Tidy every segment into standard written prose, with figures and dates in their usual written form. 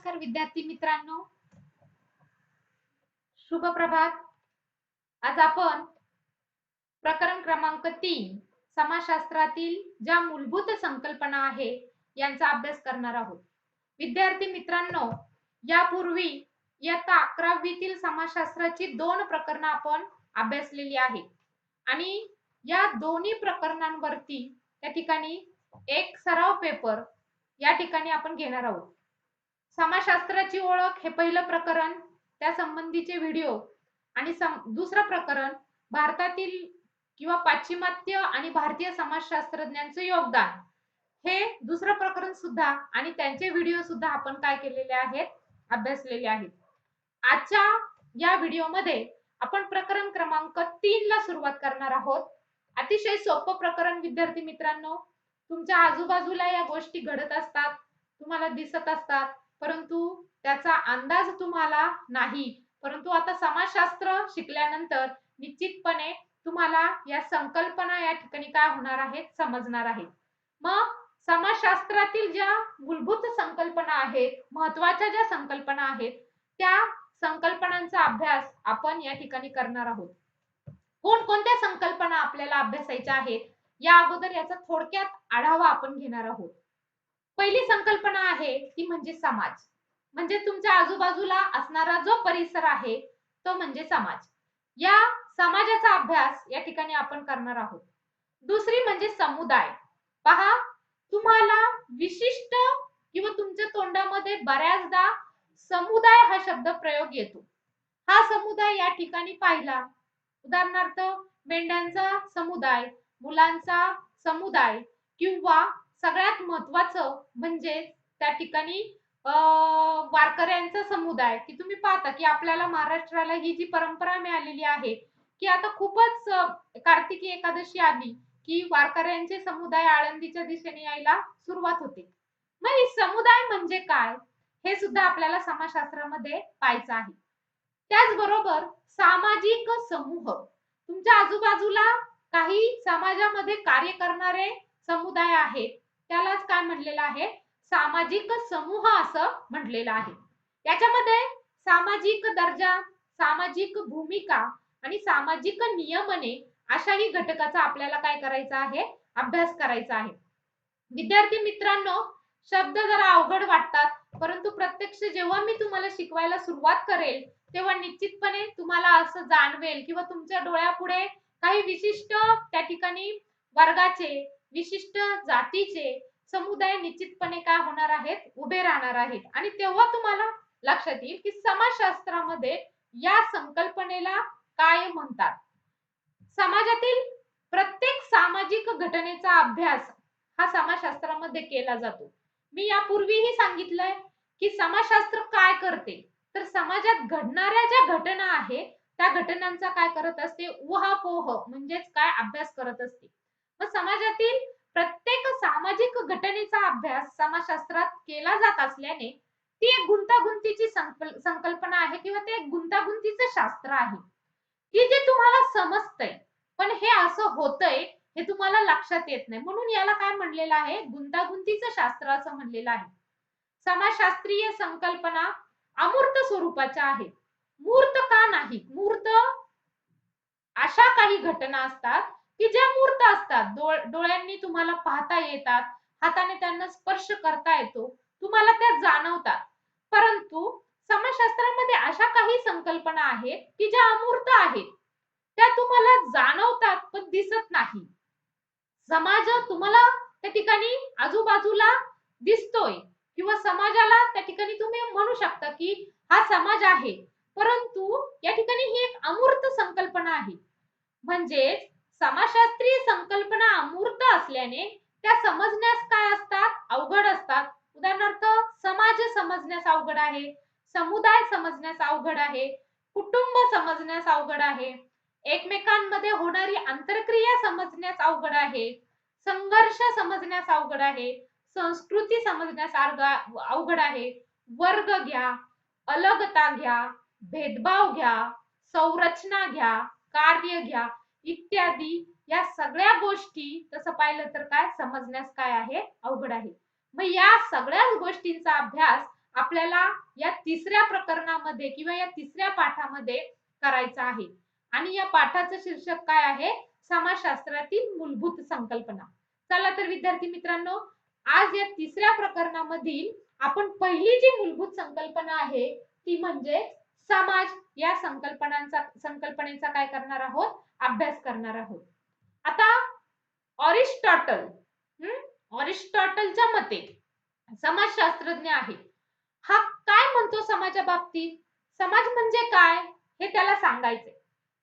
नमस्कार विद्यार्थी मित्रांनो, शुभ प्रभात. आज आपण प्रकरण क्रमांक 3 समाजशास्त्रातील ज्या मूलभूत संकल्पना आहे यांचा अभ्यास करणार आहोत. विद्यार्थी मित्रांनो, यापूर्वी इयत्ता 11वीतील समाजशास्त्राची 2 प्रकरणं आपण अभ्यासलेली आहेत आणि या दोन्ही प्रकरणांवरती त्या ठिकाणी एक सराव पेपर या ठिकाणी आपण घेणार आहोत. समाजशास्त्राची ओळख हे पहिलं प्रकरण, त्या संबंधीचे व्हिडिओ आणि दुसरं प्रकरण भारतातील किंवा पाश्चिमात्य आणि भारतीय समाजशास्त्रज्ञांचं योगदान हे दुसरं प्रकरण सुद्धा आणि त्यांचे व्हिडिओ सुद्धा आपण काय केलेले आहेत, अभ्यासलेले आहेत. आजच्या या व्हिडिओमध्ये आपण प्रकरण क्रमांक 3 ला सुरुवात करणार आहोत. अतिशय सोपं प्रकरण विद्यार्थी मित्रांनो. तुमच्या आजूबाजूला या गोष्टी घडत असतात, तुम्हाला दिसत असतात, परंतु त्याचा अंदाज तुम्हाला नाही. परंतु आता समाजशास्त्र शिकल्यानंतर निश्चितपणे तुम्हाला या संकल्पना या ठिकाणी काय होणार आहेत, समजणार आहेत. मग समाजशास्त्रातील ज्या मूलभूत संकल्पना आहेत, महत्त्वाच्या ज्या संकल्पना आहेत, त्या संकल्पनांचा अभ्यास आपण या ठिकाणी करणार आहोत. कोणकोणत्या संकल्पना आपल्याला अभ्यासायच्या आहेत, या अगोदर याचा थोडक्यात आढावा आपण घेणार आहोत. पहिली संकल्पना आहे ती म्हणजे समाज. म्हणजे तुमच्या आजूबाजूला असणारा जो परिसर आहे तो म्हणजे समाज. या समाजाचा अभ्यास या ठिकाणी आपण करणार आहोत. दुसरी म्हणजे समुदाय. पहा, तुम्हाला विशिष्ट किंवा तुमच्या तोंडामध्ये बऱ्याचदा समुदाय हा शब्द प्रयोग येतो. हा समुदाय या ठिकाणी पाहिला, उदाहरणार्थ मेंढ्यांचा समुदाय, मुलांचा समुदाय किंवा सगळ्यात महत्वाचं म्हणजे त्या ठिकाणी वारकऱ्यांचा समुदाय, की तुम्ही पाहता की आपल्याला महाराष्ट्राला ही जी परंपरा मिळालेली आहे की आता खूपच कार्तिकी एकादशी आली की वारकऱ्यांचे समुदाय आळंदीच्या दिशेने यायला सुरुवात होते. मग ही समुदाय म्हणजे काय हे सुद्धा आपल्याला समाजशास्त्रामध्ये पाहायचं आहे. त्याचबरोबर सामाजिक समूह. तुमच्या आजूबाजूला काही समाजामध्ये कार्य करणारे समुदाय आहेत, त्यालाच काय म्हटलेलं आहे, सामाजिक समूह असं म्हटलेलं आहे. याच्यामध्ये सामाजिक दर्जा, सामाजिक भूमिका आणि सामाजिक नियमने अशाही घटकाचा आपल्याला काय करायचा आहे, अभ्यास करायचा आहे. विद्यार्थी मित्रांनो, शब्द जरा अवघड वाटतात, परंतु प्रत्यक्ष जेव्हा मी तुम्हाला शिकवायला सुरुवात करेल तेव्हा निश्चितपणे तुम्हाला असं जाणवेल किंवा तुमच्या डोळ्यापुढे काही विशिष्ट त्या ठिकाणी वर्गाचे, विशिष्ट जातीचे समुदाय निश्चितपणे काय होणार आहेत, उभे राहणार आहेत. आणि तेव्हा तुम्हाला लक्षात येईल की समाजशास्त्रामध्ये या संकल्पनेला काय म्हणतात. समाजातील प्रत्येक सामाजिक घटनेचा अभ्यास हा समाजशास्त्रामध्ये केला जातो. मी यापूर्वीही सांगितलंय की समाजशास्त्र काय करते, तर समाजात घडणाऱ्या ज्या घटना आहेत त्या घटनांचा काय करत असते, उहापोह म्हणजेच काय अभ्यास करत असते. मग समाजातील प्रत्येक सामाजिक घटनेचा अभ्यास समाजशास्त्रात केला जात असल्याने ती एक गुंतागुंतीची संकल्पना आहे किंवा ते एक गुंतागुंतीचं शास्त्र आहे की जे तुम्हाला समजतंय, पण हे असं होतंय हे तुम्हाला लक्षात येत नाही. म्हणून याला काय म्हणलेलं आहे, गुंतागुंतीचं शास्त्र असं म्हणलेलं आहे. समाजशास्त्रीय संकल्पना अमूर्त स्वरूपाच्या आहेत. मूर्त का नाही? मूर्त अशा काही घटना असतात की ज्या मूर्त असतात, डोळ्यांनी तुम्हाला पाहता येतात, हाताने त्यांना स्पर्श करता येतो, तुम्हाला त्या जाणवतात. परंतु समाजशास्त्रामध्ये अशा काही संकल्पना आहेत की ज्या अमूर्त आहेत, त्या तुम्हाला जाणवतात पण दिसत नाही. समाज तुम्हाला त्या ठिकाणी आजूबाजूला दिसतोय किंवा समाजाला त्या ठिकाणी तुम्ही म्हणू शकता की हा समाज आहे, परंतु या ठिकाणी ही एक अमूर्त संकल्पना आहे. म्हणजे समाजशास्त्रीय संकल्पना अमूर्त असल्याने त्या समजण्यास काय असतात, अवघड असतात. उदाहरणार्थ समाज समजण्यास अवघड आहे, समुदाय समजण्यास अवघड आहे, कुटुंब समजण्यास अवघड आहे, एकमेकांमध्ये होणारी आंतरक्रिया समजण्यास अवघड आहे, संघर्ष समजण्यास अवघड आहे, संस्कृती समजण्यास अवघड आहे, वर्ग घ्या, अलगता घ्या, भेदभाव घ्या, संरचना घ्या, कार्य घ्या इत्यादी या सगळ्या गोष्टी तसं पाहिलं तर काय समजण्यास काय आहे, अवघड आहे. मग या सगळ्याच गोष्टींचा अभ्यास आपल्याला या तिसऱ्या प्रकरणामध्ये किंवा या तिसऱ्या पाठामध्ये करायचा आहे. आणि या पाठाचं शीर्षक काय आहे? समाजशास्त्रातील मूलभूत संकल्पना. चला तर विद्यार्थी मित्रांनो, आज या तिसऱ्या प्रकरणामधील आपण पहिली जी मूलभूत संकल्पना आहे ती म्हणजे समाज या संकल्पनेचा काय करणार आहोत? अभ्यास करणार आहोत. आता ऑरिस्टॉटल ऑरिस्टॉटलच्या मते समाजशास्त्रज्ञ आहे. हा काय म्हणतो समाजाबाबतीत? समाज म्हणजे काय? हे त्याला सांगायचंय.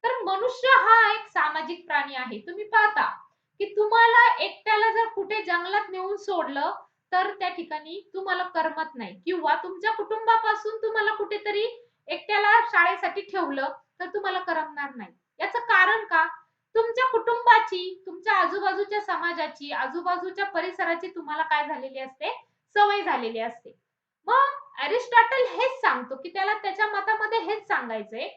तर मनुष्य हा एक सामाजिक प्राणी आहे. तुम्ही पाहता, की तुम्हाला एकट्याला जर कुठे जंगलात नेऊन सोडलं, तर त्या ठिकाणी तुम्हाला करमत नाही किंवा तुमच्या कुटुंबापासून तुम्हाला कुठेतरी एकट्याला शाळेसाठी ठेवलं, तर तुम्हाला करमणार नाही. याचं कारण का? तुमच्या कुटुंबाची, तुमच्या आजूबाजूच्या समाजाची, आजूबाजूच्या परिसराची तुम्हाला काय झालेली असते? सवय झालेली असते. मग अरिस्टॉटल हेच सांगतो, की त्याला त्याच्या मतामध्ये हेच सांगायचंय,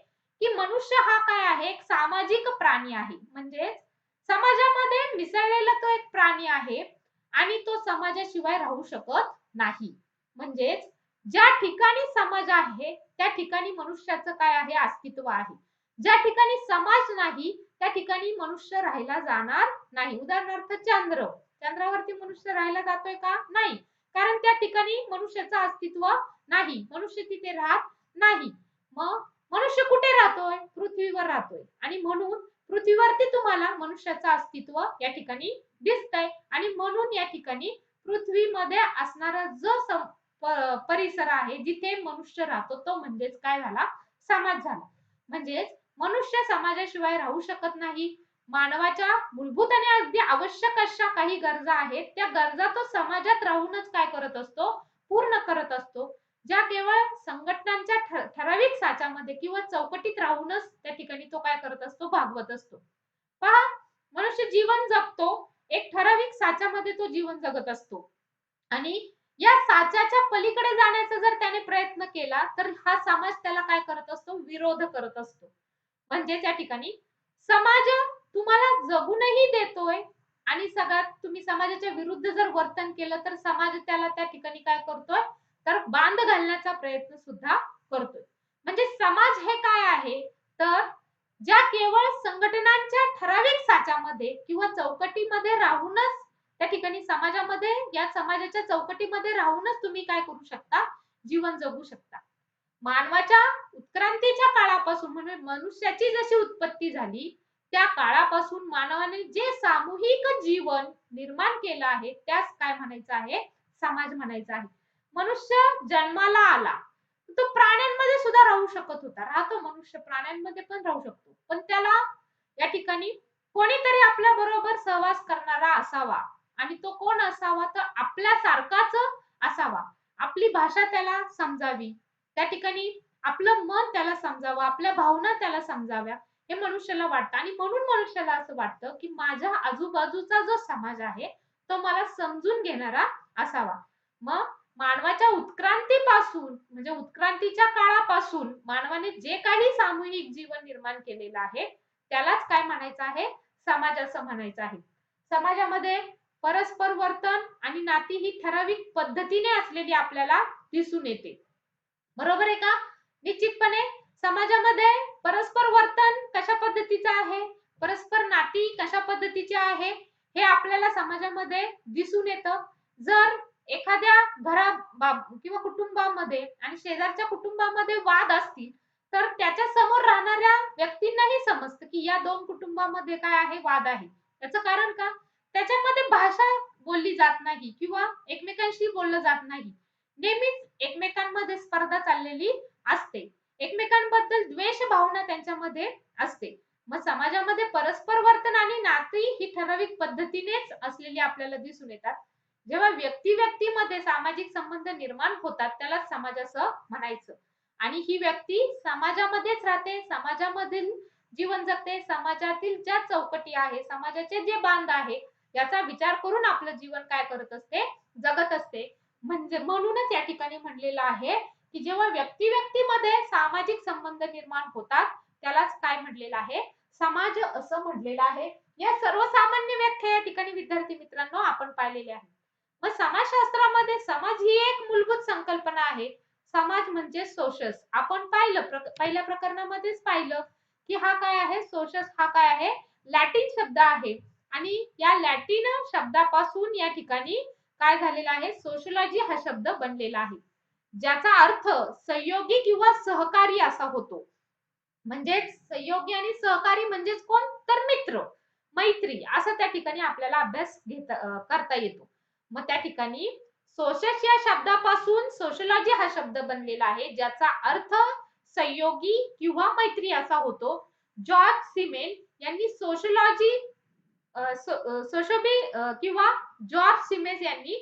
की मनुष्य हा काय आहे? एक सामाजिक प्राणी आहे. म्हणजे समाजामध्ये मिसळलेला तो एक प्राणी आहे आणि तो समाजाशिवाय राहू शकत नाही. म्हणजेच ज्या ठिकाणी समाज आहे, त्या ठिकाणी मनुष्याचं काय आहे? अस्तित्व आहे. ज्या ठिकाणी समाज नाही, त्या ठिकाणी मनुष्य राहायला जाणार नाही. उदाहरणार्थ चंद्र. चंद्रावरती मनुष्य राहायला जातोय का? नाही. कारण त्या ठिकाणी मनुष्याचं अस्तित्व नाही. मनुष्य तिथे राहत नाही. मग मनुष्य कुठे राहतोय? पृथ्वीवर राहतोय. आणि म्हणून पृथ्वीवरती तुम्हाला मनुष्याचं अस्तित्व या ठिकाणी दिसतंय आणि म्हणून या ठिकाणी पृथ्वीमध्ये असणारा जो परिसर आहे, जिथे मनुष्य राहतो, तो म्हणजेच काय झाला? समाज झाला. म्हणजेच मनुष्य समाजाशिवाय राहू शकत नाही. मानवाच्या मूलभूत आणि अगदी आवश्यक अशा काही गरजा आहेत, त्या गरजा तो समाजात राहूनच काय करत असतो? पूर्ण करत असतो. ज्या केवळ संघटनांच्या ठराविक साच्यामध्ये किंवा चौकटीत राहूनच त्या ठिकाणी तो काय करत असतो? भागवत असतो. पहा, मनुष्य जीवन जगतो, एक ठराविक साच्यामध्ये तो जीवन जगत असतो आणि या साच्याच्या पलीकडे जाण्याचा जर त्याने प्रयत्न केला, तर हा समाज त्याला काय करत असतो? विरोध करत असतो. म्हणजे त्या ठिकाणी समाज तुम्हाला जगूनही देतोय आणि सगळ्यात तुम्ही समाजाच्या विरुद्ध जर वर्तन केलं, तर समाज त्याला त्या ठिकाणी काय करतोय? तर बांध घालण्याचा प्रयत्न सुद्धा करतोय. म्हणजे समाज हे काय आहे? तर ज्या केवळ संघटनांच्या ठराविक साच्यामध्ये किंवा चौकटीमध्ये राहूनच त्या ठिकाणी समाजामध्ये या समाजाच्या चौकटीमध्ये राहूनच तुम्ही काय करू शकता? जीवन जगू शकता. मानवाच्या उत्क्रांतीच्या काळापासून म्हणजे मनुष्याची जशी उत्पत्ती झाली, त्या काळापासून मानवाने जे सामूहिक जीवन निर्माण केलं आहे, त्यास काय म्हणायचं आहे? समाज म्हणायचा आहे. मनुष्य जन्माला आला, तो प्राण्यांमध्ये सुद्धा राहू शकत होता. राहतो मनुष्य प्राण्यांमध्ये पण राहू शकतो. पण त्याला या ठिकाणी कोणीतरी आपल्या बरोबर सहवास करणारा असावा आणि तो कोण असावा? तर आपल्यासारखाच असावा. आपली भाषा त्याला समजावी. त्या ठिकाणी आपलं मन त्याला समजावं, आपल्या भावना त्याला समजाव्या, हे मनुष्याला वाटतं आणि म्हणून मनुष्याला असं वाटतं, की माझ्या आजूबाजूचा जो समाज आहे, तो मला समजून घेणारा असावा. मग मानवाच्या उत्क्रांतीपासून म्हणजे उत्क्रांतीच्या काळापासून मानवाने जे काही सामूहिक जीवन निर्माण केलेलं आहे, त्यालाच काय म्हणायचं आहे? समाज असं म्हणायचं आहे. समाजामध्ये परस्पर वर्तन आणि नाती ही ठराविक पद्धतीने असलेली आपल्याला दिसून येते. बरोबर आहे का? निश्चितपणे समाजामध्ये परस्पर वर्तन कशा पद्धतीचं आहे? परस्पर नाती कशा पद्धतीची आहे? हे आपल्याला समाजामध्ये दिसून येतं. जर एखाद्या किंवा कुटुंबामध्ये आणि शेजारच्या कुटुंबामध्ये वाद असतील, तर त्याच्या समोर राहणाऱ्या व्यक्तींनाही समजतं, की या 2 कुटुंबामध्ये काय आहे? वाद आहे. त्याचं कारण का? त्याच्यामध्ये भाषा बोलली जात नाही किंवा एकमेकांशी बोललं जात नाही. नेहमीच एकमेकांमध्ये स्पर्धा चाललेली असते. एकमेकांबद्दल द्वेष भावना त्यांच्यामध्ये असते. मग समाजामध्ये परस्पर वर्तन आणि नाती ही ठराविक पद्धतीनेच असलेली आपल्याला दिसून येतात. जेव्हा व्यक्ती-व्यक्तीमध्ये सामाजिक संबंध निर्माण होतात, त्याला समाज असं म्हणायचं. आणि ही व्यक्ती समाजामध्येच राहते, समाजामधील जीवन जगते, समाजातील ज्या चौकटी आहे, समाजाचे जे बांध आहे, याचा विचार करून आपलं जीवन काय करत असते? जगत असते. म्हणजे म्हणूनच या ठिकाणी म्हणलेलं आहे, की जेव्हा व्यक्ती-व्यक्तीमध्ये सामाजिक संबंध निर्माण होतात, त्यालाच काय म्हटलेलं आहे? समाज असं म्हटलेलं आहे. या सर्वसामान्य व्याख्या या ठिकाणी विद्यार्थी मित्रांनो आपण पाहिलेल्या आहेत. मग समाजशास्त्रामध्ये समाज ही एक मूलभूत संकल्पना आहे. समाज म्हणजे सोशस. आपण पाहिलं पहिल्या प्रकरणामध्येच पाहिलं, की हा काय आहे सोशस हा काय आहे लॅटिन शब्द आहे आणि या लॅटिन शब्दापासून या ठिकाणी काय झालेला आहे सोशिओलॉजी हा शब्द बनलेला आहे. ज्याचा अर्थ सहयोगी किंवा सहकारी असा होतो. म्हणजेच सहयोगी आणि सहकारी म्हणजेच कोण तर मित्र मैत्री असं त्या ठिकाणी आपल्याला अभ्यास करता येतो. मग त्या ठिकाणी सोशस या शब्दापासून सोशिओलॉजी हा शब्द बनलेला आहे ज्याचा अर्थ सहयोगी किंवा मैत्री असा होतो. जॉर्ज सिमेन यांनी सोशिओलॉजी किंवा जॉर्ज सिमेन्स यांनी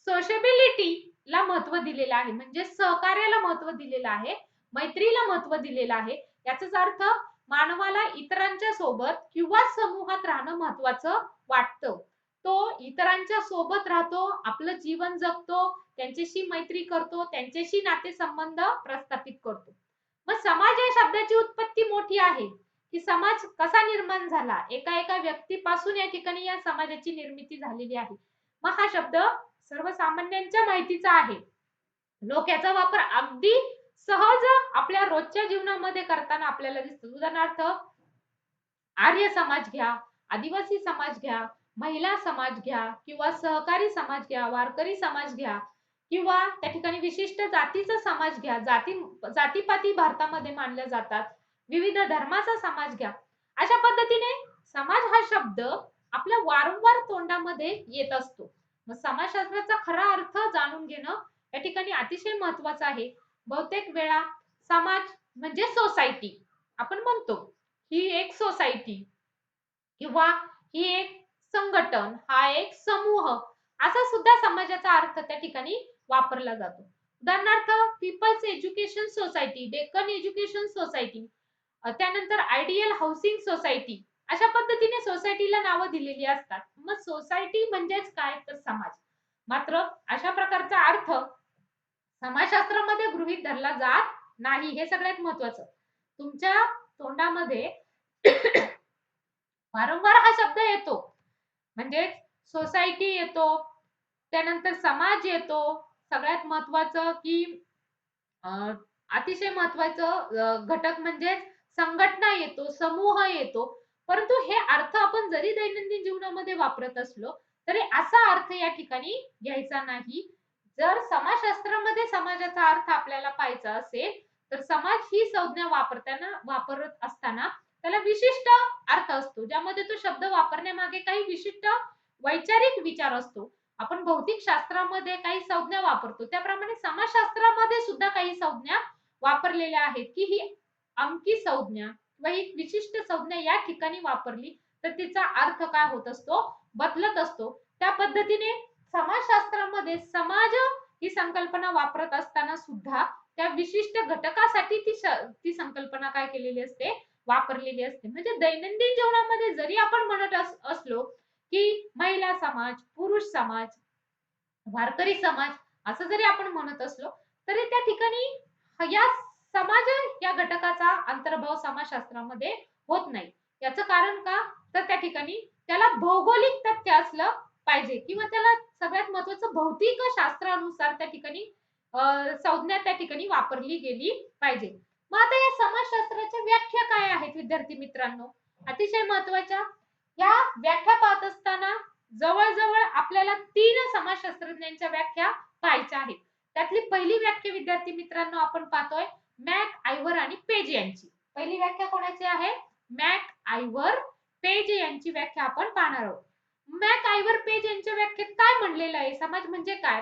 सोशबिलिटीला महत्व दिलेलं आहे म्हणजे सहकार्याला महत्व दिलेलं आहे मैत्रीला महत्व दिलेलं आहे. याचाच अर्थ मानवाला इतरांच्या सोबत किंवा समूहात राहणं महत्वाचं वाटतं. तो इतरांच्या सोबत राहतो आपलं जीवन जगतो त्यांच्याशी मैत्री करतो त्यांच्याशी नातेसंबंध प्रस्थापित करतो. मग समाज या शब्दाची उत्पत्ती मोठी आहे की समाज कसा निर्माण झाला एका एका व्यक्तीपासून या ठिकाणी या समाजाची निर्मिती झालेली आहे. मग हा शब्द सर्वसामान्यांच्या माहितीचा आहे. लोक याचा वापर अगदी सहज आपल्या रोजच्या जीवनामध्ये करताना आपल्याला दिसतो. उदाहरणार्थ आर्य समाज घ्या, आदिवासी समाज घ्या, महिला समाज घ्या किंवा सहकारी समाज घ्या, वारकरी समाज घ्या किंवा त्या ठिकाणी विशिष्ट जातीचा समाज घ्या. जातीपाती भारतामध्ये मानल्या जातात. विविध धर्माचा समाज घ्या. अशा पद्धतीने समाज हा शब्द आपल्या वारंवार तोंडामध्ये येत असतो. मग समाजशास्त्राचा खरा अर्थ जाणून घेणं या ठिकाणी अतिशय महत्वाचं आहे. बहुतेक वेळा समाज म्हणजे सोसायटी आपण म्हणतो. ही एक सोसायटी किंवा ही एक संघटन, हा एक समूह असा सुद्धा समाजाचा अर्थ त्या ठिकाणी वापरला जातो. उदाहरणार्थ peoples education society, Deccan education society, त्यानंतर आयडियल हाऊसिंग सोसायटी अशा पद्धतीने सोसायटीला नावं दिलेली असतात. मग सोसायटी म्हणजेच काय तर समाज. मात्र अशा प्रकारचा अर्थ समाजशास्त्रामध्ये गृहीत धरला जात नाही हे सगळ्यात महत्वाचं. तुमच्या तोंडामध्ये वारंवार हा शब्द येतो म्हणजे सोसायटी येतो त्यानंतर समाज येतो सगळ्यात महत्वाचं की अतिशय महत्वाचं घटक म्हणजे संघटना येतो समूह येतो. परंतु हे अर्थ आपण जरी दैनंदिन जीवनामध्ये वापरत असलो तरी असा अर्थ या ठिकाणी घ्यायचा नाही. जर समाजशास्त्रामध्ये समाजाचा अर्थ आपल्याला पाहायचा असेल तर समाज ही संज्ञा वापरत असताना त्याला विशिष्ट अर्थ असतो ज्यामध्ये तो शब्द वापरण्यामागे काही विशिष्ट वैचारिक विचार असतो. आपण भौतिक शास्त्रामध्ये काही संज्ञा वापरतो त्याप्रमाणे समाजशास्त्रामध्ये सुद्धा काही संज्ञा वापरलेल्या आहेत की ही अंकी संज्ञा किंवा ही विशिष्ट संज्ञा या ठिकाणी वापरली तर तिचा अर्थ काय होत असतो बदलत असतो. त्या पद्धतीने समाजशास्त्रामध्ये समाज ही संकल्पना वापरत असताना सुद्धा त्या विशिष्ट घटकासाठी ती संकल्पना काय केलेली असते वापरलेली असते. म्हणजे दैनंदिन जीवनामध्ये जरी आपण म्हणत असलो की महिला समाज पुरुष समाज वारकरी समाज असं जरी आपण म्हणत असलो तरी त्या ठिकाणी या समाज या घटकाचा अंतर्भाव समाजशास्त्रामध्ये होत नाही. याचं कारण का तर त्या ठिकाणी त्याला भौगोलिक तथ्य असलं पाहिजे किंवा त्याला सगळ्यात महत्वाचं भौतिक शास्त्रानुसार त्या ठिकाणी संज्ञा त्या ठिकाणी वापरली गेली पाहिजे. मग आता या समाजशास्त्राच्या व्याख्या काय आहेत विद्यार्थी मित्रांनो अतिशय महत्वाच्या. या व्याख्या पाहत असताना जवळ-जवळ आपल्याला 3 समाजशास्त्रज्ञांच्या व्याख्या पाहायच्या आहेत. त्यातली पहिली व्याख्या विद्यार्थी मित्रांनो आपण पाहतोय मॅक आयव्हर आणि पेज यांची. पहिली व्याख्या कोणाची आहे? मॅक आयव्हर पेज यांची व्याख्या आपण पाहणार आहोत. मॅक आयव्हर पेज यांच्या व्याख्येत काय म्हणलेलं आहे? समाज म्हणजे काय?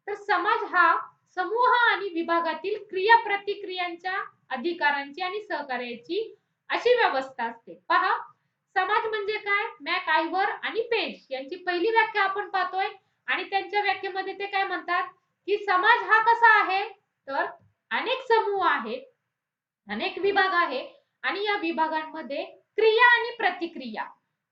तर समाज हा समूह आणि विभागातील क्रिया-प्रतिक्रियांच्या अधिकारांची आणि सहकार्याची अशी व्यवस्था असते. पहा समाज म्हणजे काय मॅक आयव्हर आणि पेज यांची पहिली व्याख्या आपण पाहतोय आणि त्यांच्या व्याख्येमध्ये ते काय म्हणतात की समाज हा कसा आहे तर अनेक समूह आहेत अनेक विभाग आहे आणि या विभागांमध्ये क्रिया आणि प्रतिक्रिया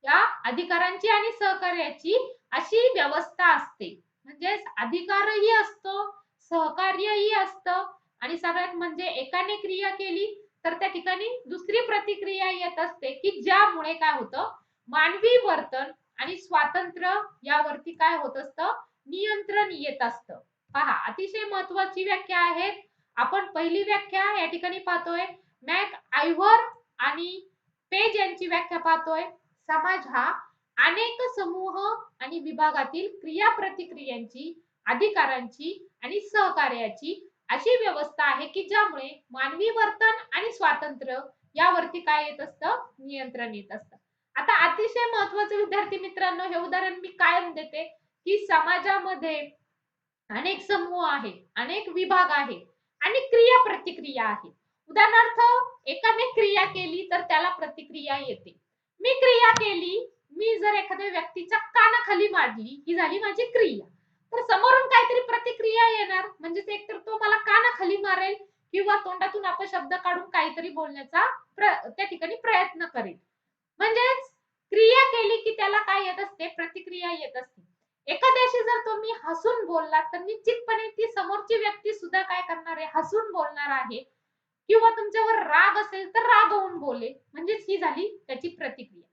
या अधिकारांची आणि सहकार्याची अशी व्यवस्था असते. म्हणजेच अधिकारही असतो सहकार्यही असतं आणि सगळ्यात म्हणजे एकाने क्रिया केली तर त्या ठिकाणी दुसरी प्रतिक्रिया येत असते की ज्यामुळे काय होतं मानवी वर्तन आणि स्वातंत्र्य यावरती काय होत असतं नियंत्रण येत असतं. पहा, अतिशय महत्वाची व्याख्या आहे. आपण पहिली व्याख्या या ठिकाणी पाहतोय. मॅक आयव्हर आणि पेज यांची व्याख्या पाहतोय. समाज हा अनेक समूह आणि विभागातील क्रिया-प्रतिक्रियांची, अधिकारांची आणि सहकार्याची अशी व्यवस्था आहे की ज्यामुळे मानवी वर्तन आणि स्वातंत्र्य यावरती काय येत असतं? नियंत्रण येत असतं. आता अतिशय महत्वाचं विद्यार्थी मित्रांनो, हे उदाहरण मी कायम देते की समाजामध्ये अनेक समूह आहे, अनेक विभाग आहे आणि क्रिया प्रतिक्रिया आहे. उदाहरणार्थ, एकाने क्रिया केली तर त्याला प्रतिक्रिया येते. मी क्रिया केली, मी जर एखाद्या व्यक्तीच्या कानाखाली मारली, ही झाली माझी क्रिया. तर समोरून काहीतरी प्रतिक्रिया येणार, म्हणजेच एकतर तो मला कानाखाली मारेल किंवा तोंडातून अपशब्द काढून काहीतरी बोलण्याचा त्या ठिकाणी प्रयत्न करेल. म्हणजेच क्रिया केली की त्याला काय येत असते? प्रतिक्रिया येत असते. एखाद्याशी जर तुम्ही हसून बोललात तर निश्चितपणे ती समोरची व्यक्ती सुद्धा काय करणार आहे? हसून बोलणार आहे किंवा तुमच्यावर राग असेल तर रागावून बोलेल. म्हणजेच ही झाली त्याची प्रतिक्रिया.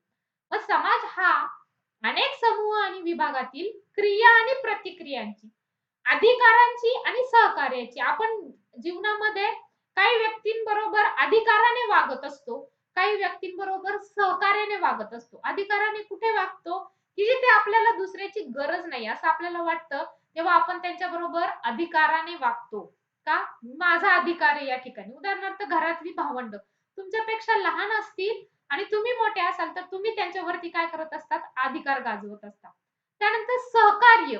मग समाज हा अनेक समूह आणि विभागातील क्रिया आणि प्रतिक्रियांची, अधिकारांची आणि सहकार्याची, आपण जीवनामध्ये काही व्यक्तींबरोबर अधिकाराने वागत असतो, काही व्यक्तींबरोबर सहकार्याने वागत असतो. अधिकाराने कुठे वागतो? की जिथे आपल्याला दुसऱ्याची गरज नाही असं आपल्याला वाटतं, तेव्हा आपण त्यांच्याबरोबर अधिकाराने वागतो. का? माझा अधिकार आहे या ठिकाणी. उदाहरणार्थ, घरातली भावंड तुमच्यापेक्षा लहान असतील आणि तुम्ही मोठे असाल तर तुम्ही त्यांच्यावरती काय करत असतात? अधिकार गाजवत असतात. त्यानंतर सहकार्य.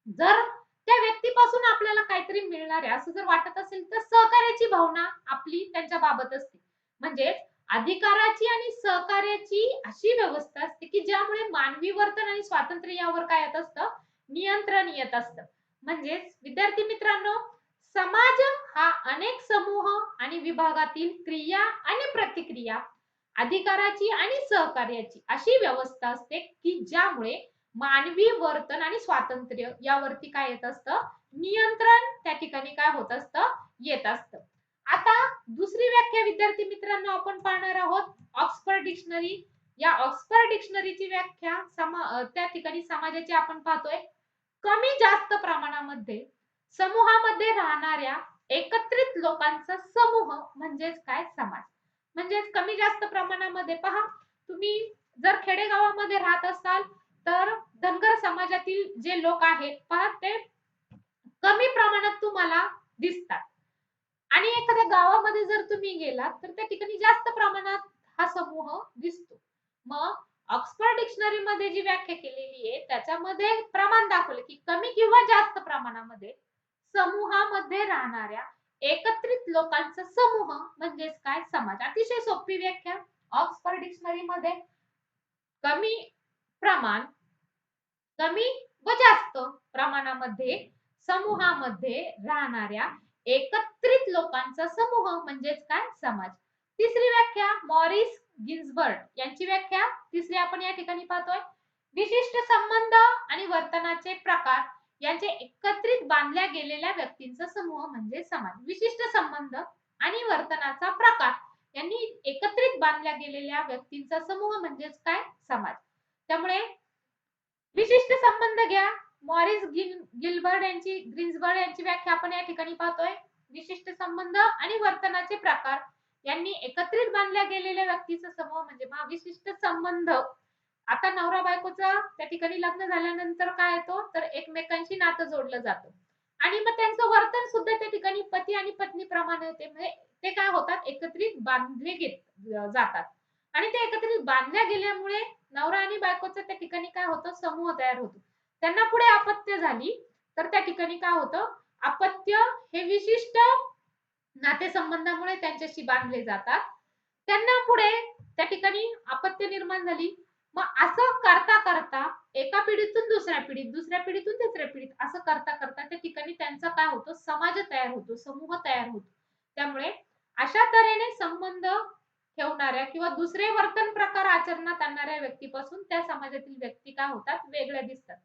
जर त्या व्यक्तीपासून आपल्याला काहीतरी मिळणार आहे असं जर वाटत असेल तर सहकार्याची भावना आपली त्यांच्या बाबत असते. म्हणजे अधिकाराची आणि सहकार्याची अशी व्यवस्था असते की ज्यामुळे मानवी वर्तन आणि स्वातंत्र्य यावर काय येत असतं? नियंत्रण येत असतं. म्हणजेच विद्यार्थी मित्रांनो, समाज हा अनेक समूह आणि विभागातील क्रिया आणि प्रतिक्रिया, अधिकाराची आणि सहकार्याची अशी व्यवस्था असते की ज्यामुळे मानवी वर्तन आणि स्वातंत्र्य यावरती काय येत असतं? नियंत्रण त्या ठिकाणी काय होत असतं? येत असतं. आता दुसरी व्याख्या विद्यार्थी मित्रांनो आपण पाहणार आहोत. Oxford dictionary. या ऑक्सफर्ड डिक्शनरीची व्याख्या त्या ठिकाणी समाजाची आपण पाहतोय. कमी जास्त प्रमाणामध्ये समूहामध्ये राहणाऱ्या एकत्रित लोकांचा समूह म्हणजेच काय? समाज. म्हणजेच कमी जास्त प्रमाणामध्ये पहा, तुम्ही जर खेडेगावामध्ये राहत असाल तर धनगर समाजातील जे लोक आहेत पहा, ते कमी प्रमाणात तुम्हाला दिसतात आणि एखाद्या गावामध्ये जर तुम्ही गेलात तर त्या ठिकाणी जास्त प्रमाणात हा समूह दिसतो. मग ऑक्सफर्ड डिक्शनरी मध्ये जी व्याख्या केलेली आहे त्याच्यामध्ये प्रमाण दाखवलं की कमी किंवा जास्त प्रमाणामध्ये समूहामध्ये राहणाऱ्या एकत्रित लोकांचा समूह म्हणजेच काय? समाज. अतिशय सोपी व्याख्या. ऑक्सफर्ड डिक्शनरी मध्ये कमी प्रमाण, कमी व जास्त प्रमाणामध्ये समूहामध्ये राहणाऱ्या एकत्रित लोकांचा समूह म्हणजेच काय? समाज. तिसरी व्याख्या मॉरिस गिन्सबर्ग यांची व्याख्या तिसरी आपण या ठिकाणी पाहतोय. विशिष्ट संबंध आणि वर्तनाचे प्रकार यांचे एकत्रित बांधल्या गेलेल्या व्यक्तींचा समूह म्हणजे समाज. विशिष्ट संबंध आणि वर्तनाचा प्रकार यांनी एकत्रित बांधल्या गेलेल्या व्यक्तींचा समूह म्हणजेच काय? समाज. त्यामुळे विशिष्ट संबंध घ्या. मॉरिस ग्रिन्सबर्ग यांची व्याख्या आपण या ठिकाणी पाहतोय. विशिष्ट संबंध आणि वर्तनाचे प्रकार यांनी एकत्रित बांधल्या गेलेल्या व्यक्तीचा समूह म्हणजे विशिष्ट संबंध. आता नवरा बायकोचा त्या ठिकाणी लग्न झाल्यानंतर काय येतो? तर एकमेकांशी नातं जोडलं जातं आणि मग त्यांचं वर्तन सुद्धा त्या ठिकाणी पती आणि पत्नी प्रमाणे होते. म्हणजे ते काय होतात? एकत्रित बांधले जातात आणि ते एकत्रित बांधल्या गेल्यामुळे नवरा आणि बायकोचा त्या ठिकाणी काय होतं? समूह तयार होतो. त्यांना पुढे अपत्य झाली तर त्या ठिकाणी काय होतं? अपत्य हे विशिष्ट नातेसंबंधामुळे त्यांच्याशी बांधले जातात. त्यांना पुढे त्या ठिकाणी अपत्य निर्माण झाली. मग असं करता करता एका पिढीतून दुसऱ्या पिढीत, दुसऱ्या पिढीतून तिसऱ्या पिढीत असं करता करता त्या ठिकाणी त्यांचा काय होतो? समाज तयार होतो, समूह तयार होतो. त्यामुळे अशा तऱ्हेने संबंध ठेवणाऱ्या किंवा दुसरे वर्तन प्रकार आचरणात आणणाऱ्या व्यक्तीपासून त्या समाजातील व्यक्ती काय होतात? वेगळ्या दिसतात.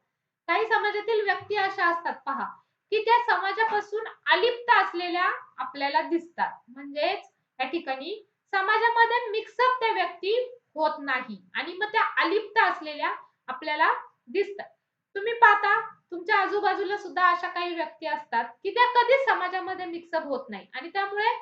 काही समाजातील व्यक्ती अशा असतात पहा, की त्या समाजापासून अलिप्त असलेल्या आपल्याला दिसतात. म्हणजेच त्या ठिकाणी समाजामध्ये मिक्सअप त्या व्यक्ती होत नाही आणि मग त्या अलिप्त असलेल्या आपल्याला दिसतात. तुम्ही पाहता तुमच्या आजूबाजूला सुद्धा अशा काही व्यक्ती असतात, की त्या कधीच समाजामध्ये मिक्सअप होत नाही आणि त्यामुळे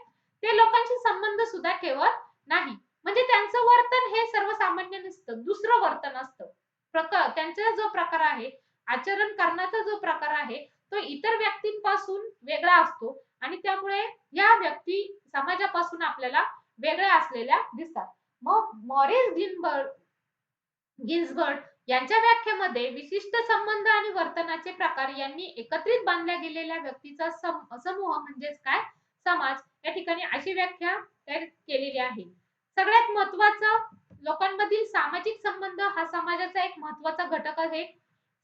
ते लोकांशी संबंध सुद्धा ठेवत नाही. म्हणजे त्यांचं वर्तन हे सर्वसामान्य नसतं, दुसरं वर्तन असतं. त्यांचा जो प्रकार आहे, आचरण करण्याचा जो प्रकार आहे, तो इतर व्यक्तींपासून वेगळा असतो आणि त्यामुळे या व्यक्ती समाजापासून आपल्याला वेगळ्या असलेल्या दिसतात. मग मॉरिस गिन्सबर्ग यांच्या व्याख्येमध्ये विशिष्ट संबंध आणि वर्तनाचे प्रकार यांनी एकत्रित बांधल्या गेलेल्या व्यक्तीचा समूह म्हणजेच काय, समाज, या ठिकाणी अशी व्याख्या तयार केलेली आहे. सगळ्यात महत्वाचं, लोकांमधील सामाजिक संबंध हा समाजाचा एक महत्वाचा घटक आहे.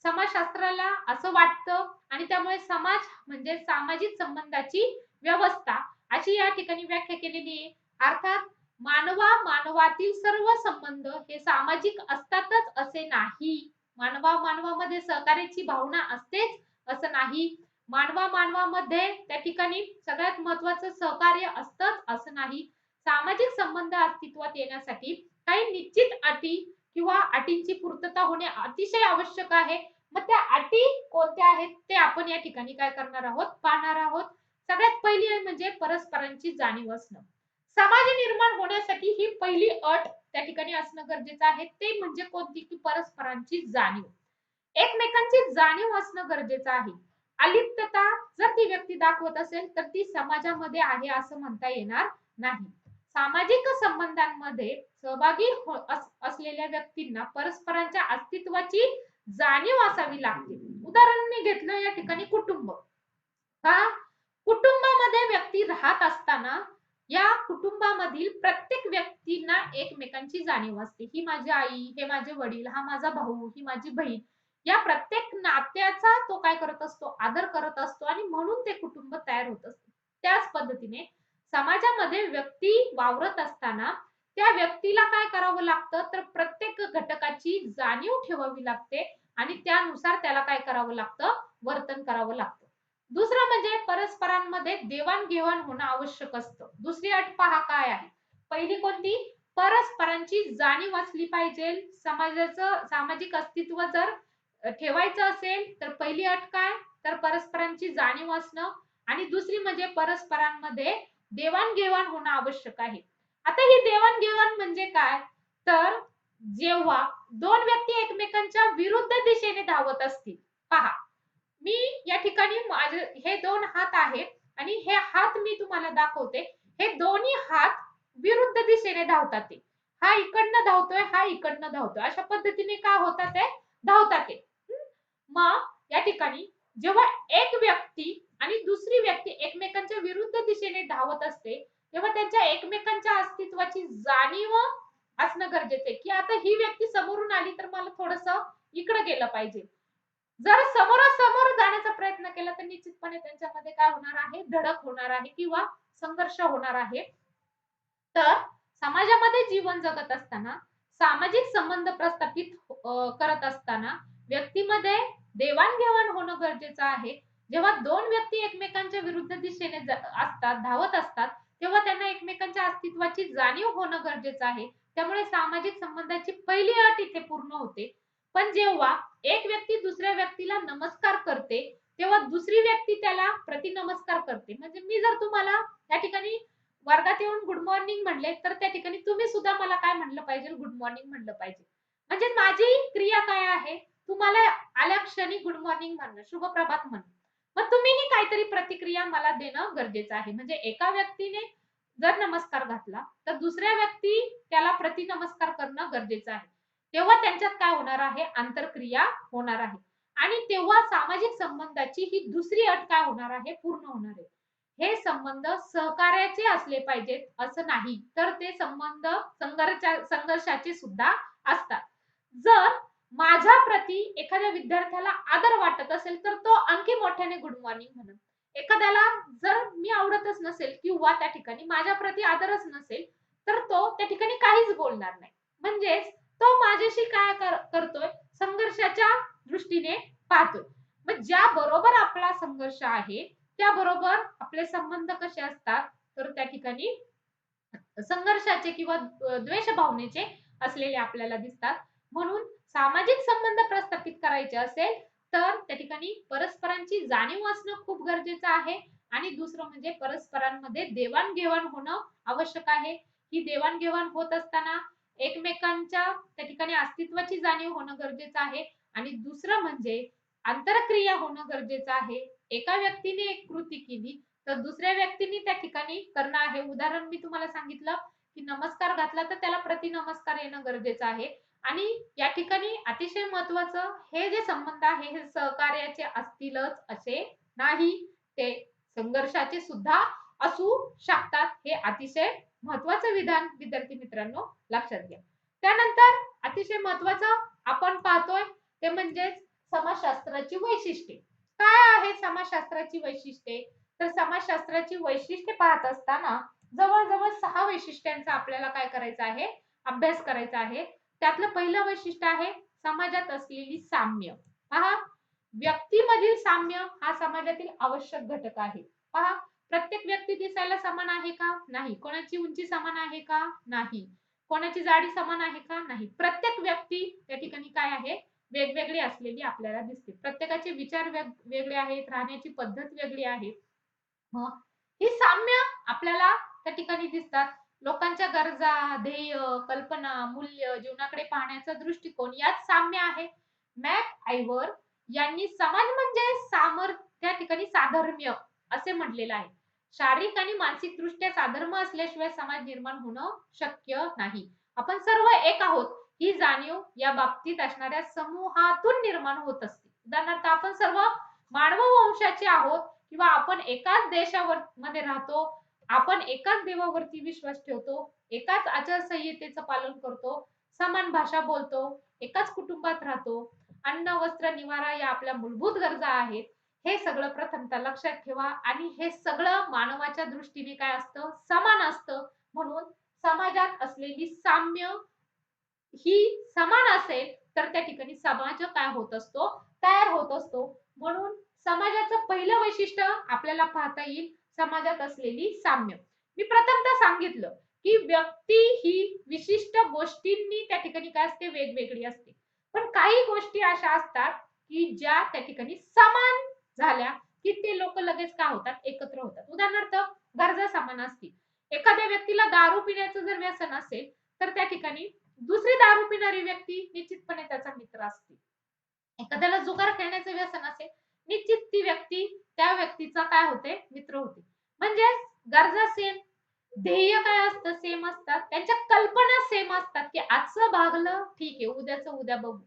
समाजशास्त्राला असं वाटतं आणि त्यामुळे समाज म्हणजे सामाजिक संबंधाची व्यवस्था, अशी या ठिकाणी व्याख्या केलेली आहे. अर्थात मानवातील सर्व संबंध हे सामाजिक असतातच असे नाही. मानवामध्ये सहकार्याची भावना असतेच असं नाही. मानवामध्ये त्या ठिकाणी सगळ्यात महत्वाचं सहकार्य असतंच असं नाही. सामाजिक संबंध अस्तित्वात येण्यासाठी काही निश्चित अटी किंवा अटींची पूर्तता होणे अतिशय आवश्यक आहे. मग त्या अटी कोणत्या आहेत ते आपण या ठिकाणी काय करणार आहोत, पाहणार आहोत. सगळ्यात पहिली म्हणजे परस्परांची जाणीव असणं. समाज निर्माण होण्यासाठी ही पहिली अट त्या ठिकाणी असणं गरजेचं आहे. ते म्हणजे कोणती, की परस्परांची जाणीव. एकमेकांची जाणीव असणं गरजेचं आहे. अलिप्तता जर ती व्यक्ती दाखवत असेल तर ती समाजामध्ये आहे असं म्हणता येणार नाही. सामाजिक संबंधांमध्ये सहभागी असलेल्या व्यक्तींना परस्परांच्या अस्तित्वाची जाणीव असावी लागते. उदाहरण मी घेतलं या ठिकाणी कुटुंब. का? कुटुंबामध्ये व्यक्ती राहत असताना या कुटुंबामधील प्रत्येक व्यक्तींना एकमेकांची जाणीव असते. ही माझी आई, हे माझे वडील, हा माझा भाऊ, ही माझी बहीण. या प्रत्येक नात्याचा तो काय करत असतो, आदर करत असतो आणि म्हणून ते कुटुंब तयार होत असते. त्याच पद्धतीने समाजामध्ये व्यक्ती वावरत असताना त्या व्यक्तीला काय करावं लागतं, तर प्रत्येक घटकाची जाणीव ठेवावी लागते आणि त्यानुसार त्याला काय करावं लागतं, वर्तन करावं लागतं. दुसरं म्हणजे परस्परांमध्ये देवाणघेवाण होणं आवश्यक असतं. दुसरी अट पहा काय आहे. पहिली कोणती? परस्परांची जाणीव असली पाहिजे. समाजाचं सामाजिक अस्तित्व जर ठेवायचं असेल तर पहिली अट काय? तर परस्परांची जाणीव असणं आणि दुसरी म्हणजे परस्परांमध्ये देवाणघेवाण होणं आवश्यक आहे. आता ही देवाणघेवाण म्हणजे काय? तर जेव्हा दोन व्यक्ती एकमेकांच्या विरुद्ध दिशेने धावत असतील. पहा, मी या ठिकाणी माझे हे दोन हात आहेत आणि हे हात मी तुम्हाला दाखवते. हे दोन्ही हात विरुद्ध दिशेने धावतात ते. हा इकडनं धावतोय, हा इकडनं धावतोय. अशा पद्धतीने काय होतात ते? धावतात ते. मग या ठिकाणी जेव्हा एक व्यक्ती आणि दुसरी व्यक्ती एकमेकांच्या विरुद्ध दिशेने धावत असते, तेव्हा त्यांच्या एकमेकांच्या अस्तित्वाची जाणीव असणं गरजेचं आहे, की आता ही व्यक्ती समोरून आली तर मला थोडंसं इकडं गेलं पाहिजे. जर समोरासमोर जाण्याचा प्रयत्न केला तर निश्चितपणे त्यांच्यामध्ये काय होणार आहे, धडक होणार आहे किंवा संघर्ष होणार आहे. तर समाजामध्ये जीवन जगत असताना सामाजिक संबंध प्रस्थापित करत असताना व्यक्तीमध्ये देवाणघेवाण होणं गरजेचं आहे. जेव्हा दोन व्यक्ती एकमेकांच्या विरुद्ध दिशेने असतात, धावत असतात, तेव्हा त्यांना एकमेकांच्या अस्तित्वाची जाणीव होणं गरजेचं आहे. त्यामुळे सामाजिक संबंधाची पहिली अट इथे पूर्ण होते. पण जेव्हा एक व्यक्ती दुसऱ्या व्यक्तीला नमस्कार करते, तेव्हा दुसरी व्यक्ती त्याला प्रतिनमस्कार करते. म्हणजे मी जर तुम्हाला त्या ठिकाणी वर्गात येऊन गुड मॉर्निंग म्हणले, तर त्या ठिकाणी तुम्ही सुद्धा मला काय म्हणलं पाहिजे, गुड मॉर्निंग म्हणलं पाहिजे. म्हणजे माझी क्रिया काय आहे, तुम्हाला आल्या क्षणी गुड मॉर्निंग म्हणणं, शुभप्रभात म्हणणं. मग तुम्हीही काहीतरी प्रतिक्रिया मला देणं गरजेचं आहे. म्हणजे एका व्यक्तीने जर नमस्कार घातला, तर दुसऱ्या व्यक्ती त्याला प्रतिनमस्कार करणं गरजेचं आहे. तेव्हा त्यांच्यात काय होणार आहे, आंतरक्रिया होणार आहे. आणि तेव्हा सामाजिक संबंधाची ही दुसरी अट काय होणार आहे, पूर्ण होणार आहे. हे संबंध सहकार्याचे असले पाहिजेत असं नाही, तर ते संबंध संघर्षाचे सुद्धा असतात. जर माझ्या प्रती एखाद्या विद्यार्थ्याला आदर वाटत असेल तर तो आणखी मोठ्याने गुड मॉर्निंग म्हणेल. एखाद्याला जर मी आवडतच नसेल किंवा त्या ठिकाणी माझ्या प्रती आदरच नसेल तर तो त्या ठिकाणी काहीच बोलणार नाही. म्हणजेच तो माझ्याशी काय करतोय, संघर्षाच्या दृष्टीने पाहतोय. मग ज्या बरोबर आपला संघर्ष आहे त्याबरोबर आपले संबंध कसे असतात, तर त्या ठिकाणी संघर्षाचे किंवा द्वेष भावनेचे असलेले आपल्याला दिसतात. म्हणून सामाजिक संबंध प्रस्थापित करायचे असेल तर त्या ठिकाणी परस्परांची जाणीव असणं खूप गरजेचं आहे आणि दुसरं म्हणजे परस्परांमध्ये देवाणघेवाण होणं आवश्यक आहे. ही देवाणघेवाण होत असताना एकमेकांच्या त्या ठिकाणी अस्तित्वाची जाणीव होणं गरजेचं आहे आणि दुसरं म्हणजे आंतरक्रिया होणं गरजेचं आहे. एका व्यक्तीने एक कृती केली, तर दुसऱ्या व्यक्तीने त्या ठिकाणी करणं आहे. उदाहरण मी तुम्हाला सांगितलं, की नमस्कार घातला तर त्याला प्रतिनमस्कार येणं गरजेचं आहे आणि या ठिकाणी अतिशय महत्त्वाचं हे जे संबंध आहे, हे सहकार्याचे असतीलच असे नाही. ते संघर्षाचे सुद्धा असू शकतात. हे अतिशय महत्त्वाचं विधान विद्यार्थी मित्रांनो लक्षात घ्या. त्यानंतर अतिशय महत्त्वाचं आपण पाहतोय ते म्हणजे समाजशास्त्राची वैशिष्ट्ये. काय आहे समाजशास्त्राची वैशिष्ट्ये? तर समाजशास्त्राची वैशिष्ट्ये पाहत असताना जवळ-जवळ 6 वैशिष्ट्यांचा आपल्याला काय करायचं आहे? अभ्यास करायचा आहे. त्यातलं पहिलं वैशिष्ट्य आहे समाजात असलेली साम्य. पहा, व्यक्तीमधील साम्य हा समाजातील आवश्यक घटक आहे. पहा, प्रत्येक व्यक्ती दिसायला समान आहे का? नाही. कोणाची उंची समान आहे का? नाही. कोणाची जाडी समान आहे का? नाही. प्रत्येक व्यक्ती त्या ठिकाणी काय आहे? वेगवेगळी असलेली आपल्याला दिसते. प्रत्येकाचे विचार वेगळे आहेत, राहण्याची पद्धत वेगळी आहे. मग ही साम्य आपल्याला त्या ठिकाणी दिसतात. लोकांच्या गरजा, ध्येय, कल्पना, मूल्य, जीवनाकडे पाहण्याचा दृष्टिकोन यात साम्य आहे. मॅक आयव्हर यांनी समाज म्हणजे त्या ठिकाणी साधर्म्य असे म्हटलेलं आहे. शारीरिक आणि मानसिकदृष्ट्या साधर्म्य असल्याशिवाय समाज निर्माण होणं शक्य नाही. आपण सर्व एक आहोत ही जाणीव या बाबतीत असणाऱ्या समूहातून निर्माण होत असते. उदाहरणार्थ आपण सर्व मानव वंशाचे आहोत किंवा आपण एकाच देशावर मध्ये राहतो, आपण एकाच देवावरती विश्वास ठेवतो, एकाच आचारसंहितेचं पालन करतो, समान भाषा बोलतो, एकाच कुटुंबात राहतो. अन्न, वस्त्र, निवारा या आपल्या मूलभूत गरजा आहेत. हे सगळं प्रथमतः लक्षात ठेवा आणि हे सगळं मानवाच्या दृष्टीने काय असतं? समान असतं. म्हणून समाजात असलेली साम्य ही समान असेल तर त्या ठिकाणी समाज काय होत असतो? तयार होत असतो. म्हणून समाजाचं पहिलं वैशिष्ट्य आपल्याला पाहता येईल समाजात असलेली साम्य. मी प्रथमतः सांगितलं, की व्यक्ती ही विशिष्ट गोष्टींनी त्या ठिकाणी काय असते? वेगवेगळी असते. पण काही गोष्टी अशा असतात, की ज्या त्या ठिकाणी समान झाल्या, की ते लोकं लगेच काय होतात? एकत्र होतात. उदाहरणार्थ गरजा समान असतील. एखाद्या व्यक्तीला दारू पिण्याचं जर व्यसन असेल, तर त्या ठिकाणी दुसरी दारू पिणारी व्यक्ती निश्चितपणे त्याचा मित्र असते. एखाद्याला जुगार खेळण्याचं व्यसन असेल, निश्चित ती व्यक्ती त्या व्यक्तीचा काय होते? मित्र होते. म्हणजे गरजा सेम, ध्येय काय असतं? सेम असतात. त्यांच्या कल्पना सेम असतात, की आजचं भागलं ठीक आहे, उद्याचं उद्या बघू.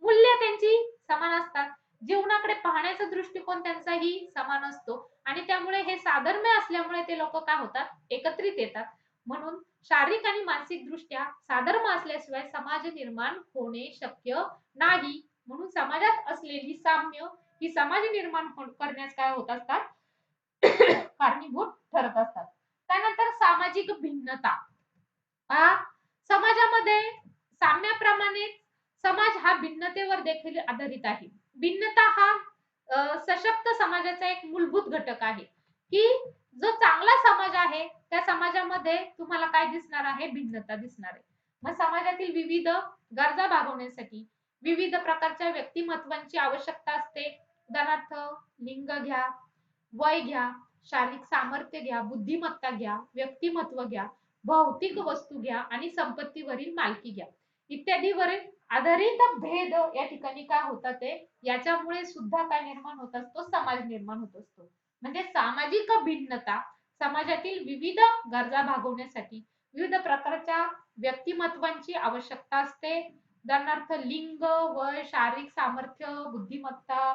मूल्य त्यांची समान असतात. जीवनाकडे पाहण्याचा दृष्टिकोन त्यांचाही समान असतो आणि त्यामुळे हे साधर्म्य असल्यामुळे ते लोकं काय होतात? एकत्रित येतात. म्हणून शारीरिक आणि मानसिक दृष्ट्या साधर्म्य असल्याशिवाय समाज निर्माण होणे शक्य नाही. म्हणून समाजात असलेली साम्य ही समाज निर्माण करण्यास काय होत असतात? कारणीभूत ठरत असतात. त्यानंतर सामाजिक भिन्नता. पहा, समाजामध्ये साम्याप्रमाणे समाज हा भिन्नतेवर देखील आधारित आहे. भिन्नता हा सशक्त समाजाचा एक मूलभूत घटक आहे, की जो चांगला समाज आहे, त्या समाजामध्ये तुम्हाला काय दिसणार आहे? भिन्नता दिसणार आहे. मग समाजातील विविध गरजा भागवण्यासाठी विविध प्रकारच्या व्यक्तिमत्त्वांची आवश्यकता असते. उदाहरणार्थ लिंग घ्या, वय घ्या, शारीरिक सामर्थ्य घ्या, बुद्धिमत्ता घ्या, व्यक्तिमत्व घ्या, भौतिक वस्तू घ्या आणि संपत्तीवरील मालकी घ्या. इत्यादीवरील आधारित भेद या ठिकाणी काय होतात ते याच्यामुळे सुद्धा काय निर्माण होत असतो? समाज निर्माण होत असतो. म्हणजे सामाजिक भिन्नता समाजातील विविध गरजा भागवण्यासाठी विविध प्रकारच्या व्यक्तिमत्वांची आवश्यकता असते. उदाहरणार्थ लिंग, वय, शारीरिक सामर्थ्य, बुद्धिमत्ता,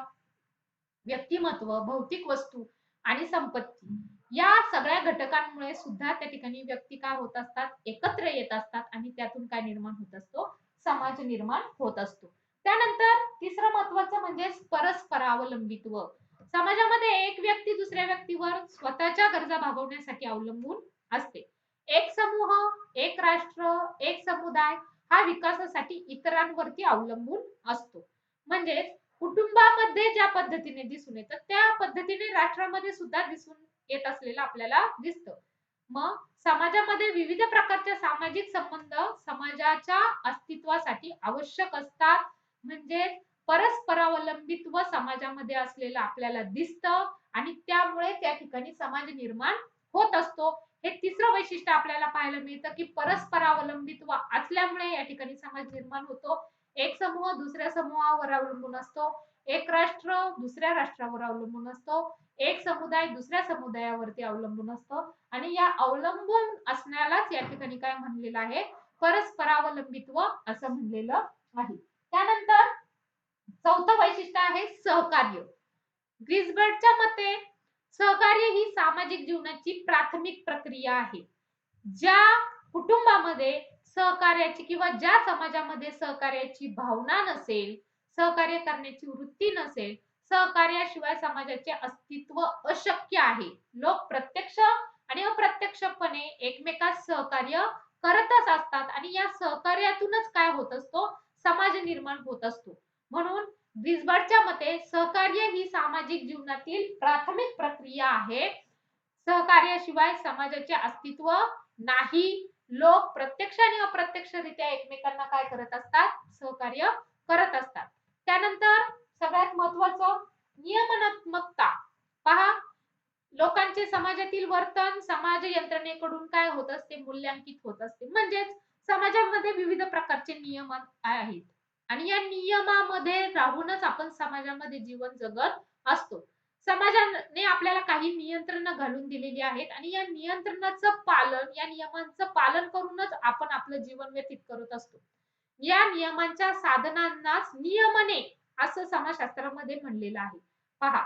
व्यक्तिमत्व, भौतिक वस्तू आणि संपत्ती या सगळ्या घटकांमुळे सुद्धा त्या ठिकाणी व्यक्ती काय होत असतात? एकत्र येत असतात आणि त्यातून काय निर्माण होत असतो? समाज निर्माण होत असतो. त्यानंतर तिसरं महत्त्वाचं म्हणजे परस्परावलंबित्व. समाजामध्ये एक व्यक्ती दुसऱ्या व्यक्तीवर स्वतःच्या गरजा भागवण्यासाठी अवलंबून असते. एक समूह, एक राष्ट्र, एक समुदाय हा विकासासाठी इतरांवरती अवलंबून असतो. म्हणजेच कुटुंबामध्ये ज्या पद्धतीने दिसून येतं, त्या पद्धतीने राष्ट्रामध्ये सुद्धा दिसून येत असलेलं आपल्याला दिसतं. मग समाजामध्ये विविध प्रकारच्या सामाजिक संबंध समाजाच्या अस्तित्वासाठी आवश्यक असतात. म्हणजे परस्परावलंबित्व समाजामध्ये असलेलं आपल्याला दिसतं आणि त्यामुळे त्या ठिकाणी समाज निर्माण होत असतो. हे तिसरं वैशिष्ट्य आपल्याला पाहायला मिळतं की परस्परावलंबित्व असल्यामुळे या ठिकाणी समाज निर्माण होतो. एक समूह दुसऱ्या समूहावर अवलंबून असतो. एक राष्ट्र दुसऱ्या राष्ट्रावर अवलंबून असतो. एक समुदाय दुसऱ्या समुदायावरती अवलंबून असतो आणि या अवलंबून असण्यालाच या ठिकाणी काय म्हणलेलं आहे, परस्परावलंबित्व असं म्हणलेलं आहे. त्यानंतर चौथं वैशिष्ट्य आहे सहकार्य. ग्रिसबर्गच्या मते सहकार्य ही सामाजिक जीवनाची प्राथमिक प्रक्रिया आहे. ज्या कुटुंबामध्ये सहकार्याची किंवा ज्या समाजामध्ये सहकार्याची भावना नसेल, सहकार्य करण्याची वृत्ती नसेल, सहकार्याशिवाय समाजाचे अस्तित्व अशक्य आहे. लोक प्रत्यक्ष आणि अप्रत्यक्षपणे एकमेकास सहकार्य करतच असतात आणि या सहकार्यातूनच काय होत असतो, समाज निर्माण होत असतो. म्हणून ब्रिजबर्डच्या मते सहकार्य ही सामाजिक जीवनातील प्राथमिक प्रक्रिया आहे. सहकार्याशिवाय समाजाचे अस्तित्व नाही. लोक प्रत्यक्ष आणि अप्रत्यक्षरित्या एकमेकांना काय करत असतात, सहकार्य करत असतात. त्यानंतर सगळ्यात महत्वाचं नियमनात्मकता. पहा, लोकांचे समाजातील वर्तन समाज यंत्रणेकडून काय होत असते, मूल्यांकित होत असते. म्हणजेच समाजामध्ये विविध प्रकारचे नियम आहेत आणि या नियमामध्ये राहूनच आपण समाजामध्ये जीवन जगत असतो. समाजाने आपल्याला काही नियंत्रण घालून दिलेली आहेत आणि या नियंत्रणाचं पालन, या नियमांचं पालन करूनच आपण आपलं जीवन व्यतीत करत असतो. या नियमांच्या साधनांनाच नियमने असं समाजशास्त्रामध्ये म्हणलेलं आहे. पहा,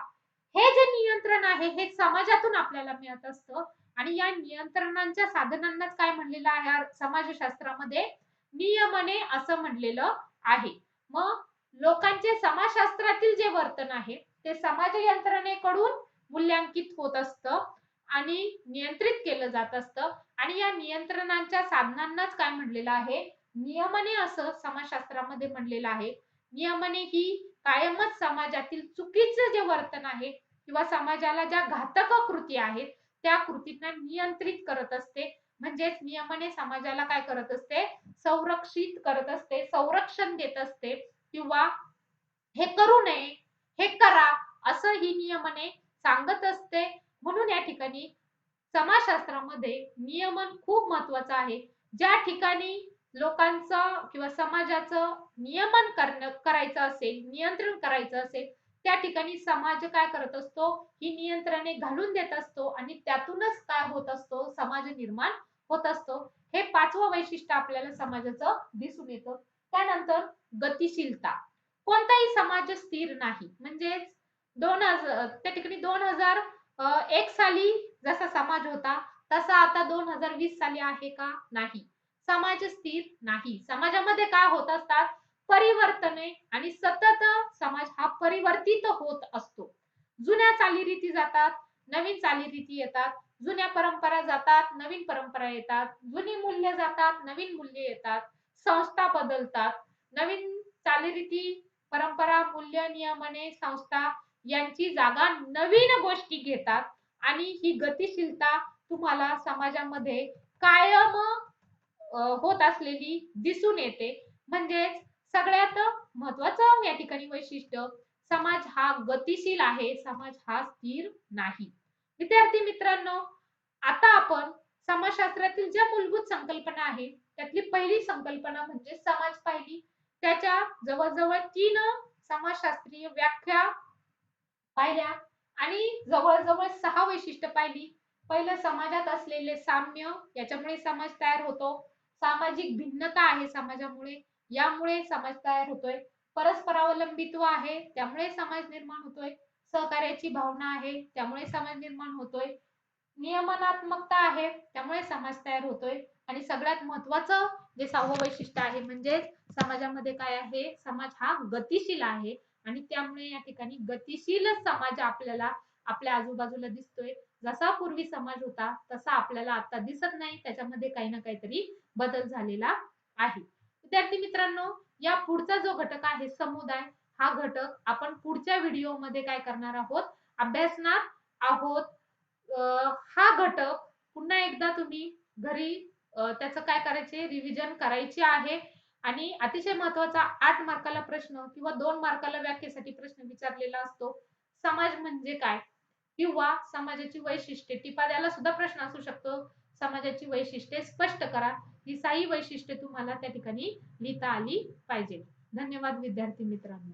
हे जे नियंत्रण आहे हे समाजातून आपल्याला मिळत असतं आणि या नियंत्रणांच्या साधनांनाच काय म्हणलेलं आहे समाजशास्त्रामध्ये, नियमने असं म्हणलेलं आहे. मग लोकांचे समाजशास्त्रातील जे वर्तन आहे ते समाज यंत्रणेकडून मूल्यांकित होत असतं आणि नियंत्रित केलं जात असतं आणि या नियंत्रणांच्या साधनांनाच काय म्हणलेलं आहे, नियमने असं समाजशास्त्रामध्ये म्हणलेलं आहे. नियमने ही कायमच समाजातील चुकीचं जे वर्तन आहे किंवा समाजाला ज्या घातक कृती आहेत त्या कृतींना नियंत्रित करत असते. म्हणजेच नियमने समाजाला काय करत असते, संरक्षित करत असते, संरक्षण देत असते किंवा हे करू नये, हे करा, असं ही नियमने सांगत असते. म्हणून या ठिकाणी समाजशास्त्रामध्ये नियमन खूप महत्वाचं आहे. ज्या ठिकाणी लोकांचं किंवा समाजाचं नियमन करायचं असेल, नियंत्रण करायचं असेल, त्या ठिकाणी समाज काय करत असतो, ही नियंत्रणे घालून देत असतो आणि त्यातूनच काय होत असतो, समाज निर्माण होत असतो. हे पाचवं वैशिष्ट्य आपल्याला समाजाचं दिसून येतं. त्यानंतर गतिशीलता. कोणताही समाज स्थिर नाही. म्हणजेच त्या ठिकाणी 2001 साली जसा समाज होता तसा आता 2020 साली आहे का? नाही. समाज स्थिर नाही. समाजामध्ये काय होत असतात, परिवर्तने आणि सतत समाज हा परिवर्तित होत असतो. जुन्या चालीरीती जातात, नवीन चालीरीती येतात. जुन्या परंपरा जातात, नवीन परंपरा येतात. जुनी मूल्य जातात, नवीन मूल्य येतात. संस्था बदलतात. नवीन चालीरीती, परंपरा, मूल्य, नियमने, संस्था यांची जागा नवीन गोष्टी घेतात आणि ही गतिशीलता तुम्हाला समाजामध्ये कायम होत असलेली दिसून येते. म्हणजेच सगळ्यात महत्वाचं या ठिकाणी वैशिष्ट्य, समाज हा गतिशील आहे, समाज हा स्थिर नाही. विद्यार्थी मित्रांनो, आता आपण समाजशास्त्रातील ज्या मूलभूत संकल्पना आहेत त्यातली पहिली संकल्पना म्हणजे समाज पाहिली. त्याच्या जवळ-जवळ 3 समाजशास्त्रीय व्याख्या पाहिल्या आणि जवळ-जवळ 6 वैशिष्ट्य पाहिली. पहिलं समाजात असलेले साम्य, याच्यामुळे समाज तयार होतो. सामाजिक भिन्नता आहे समाजामुळे, यामुळे समाज तयार होतोय. परस्परावलंबित्व आहे, त्यामुळे समाज निर्माण होतोय. सहकार्याची भावना आहे, त्यामुळे समाज निर्माण होतोय. नियमनात्मकता आहे, त्यामुळे समाज तयार होतोय आणि सगळ्यात महत्वाचं जे 6वं वैशिष्ट्य आहे म्हणजे समाजामध्ये काय आहे, समाज हा गतिशील आहे आणि त्यामुळे या ठिकाणी गतिशील समाज आपल्याला आपल्या आजूबाजूला दिसतोय. जसा पूर्वी समाज होता तसा आपल्याला आता दिसत नाही. त्याच्यामध्ये काही ना काहीतरी बदल झालेला आहे. विद्यार्थी मित्रांनो, या पुढचा जो घटक आहे समुदाय, हा घटक आपण पुढच्या व्हिडिओमध्ये काय करणार आहोत, अभ्यासणार आहोत. हा घटक पुन्हा एकदा तुम्ही घरी त्याचं काय करायचे, रिव्हिजन करायचे आहे. आणि अतिशय महत्त्वाचा 8 मार्काला प्रश्न किंवा 2 मार्काला व्याख्येसाठी प्रश्न विचारलेला असतो. समाज म्हणजे काय? किंवा समाजाची वैशिष्ट्ये टिपा द्यायला सुद्धा प्रश्न असू शकतो. समाजाची वैशिष्ट्ये स्पष्ट करा. ही 6ही वैशिष्ट्ये तुम्हाला त्या ठिकाणी लिहिता आली पाहिजेत. धन्यवाद विद्यार्थी मित्रांनो.